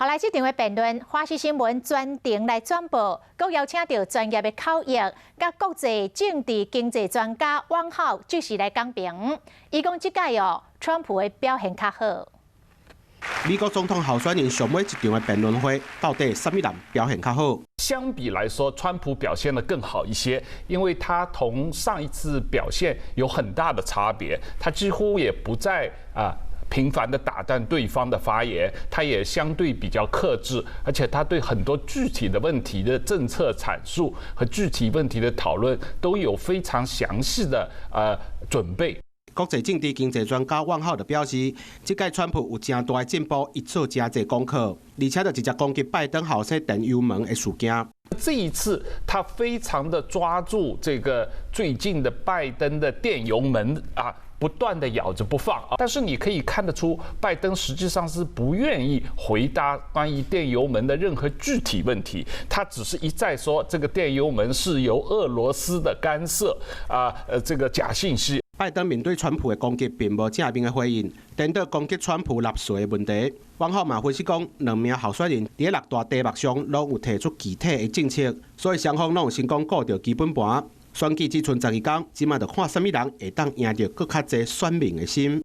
后来这场的辩论，华视新闻专程来转播，佮邀请到专业的口译、甲国际政治经济专家汪浩继续来讲评。伊讲这届川普的表现较好。美国总统候选人上尾一场的辩论会，到底什么人表现较好？相比来说，川普表现得更好一些，因为他同上一次表现有很大的差别，他几乎也不再频繁地打断对方的发言，他也相对比较克制，而且他对很多具体的问题的政策阐述和具体问题的讨论都有非常详细的准备。国际政治经济专家汪浩就表示，这届川普有真大的进步，伊做真侪功课，而且就直接攻击拜登后生电油门的事件。这一次，他非常的抓住这个最近的拜登的电油门不断的咬着不放但是你可以看得出，拜登实际上是不愿意回答关于电油门的任何具体问题，他只是一再说这个电油门是由俄罗斯的干涉这个假信息。拜登面对川普的攻击，并无正面的回应，颠倒攻击川普纳税的问题。汪浩嘛分析讲，两名候选人伫六大题目上拢有提出具体的政策，所以双方拢有成功顾到基本盘。选举只剩12天，即马就看什么人会当赢到更较侪选民的心。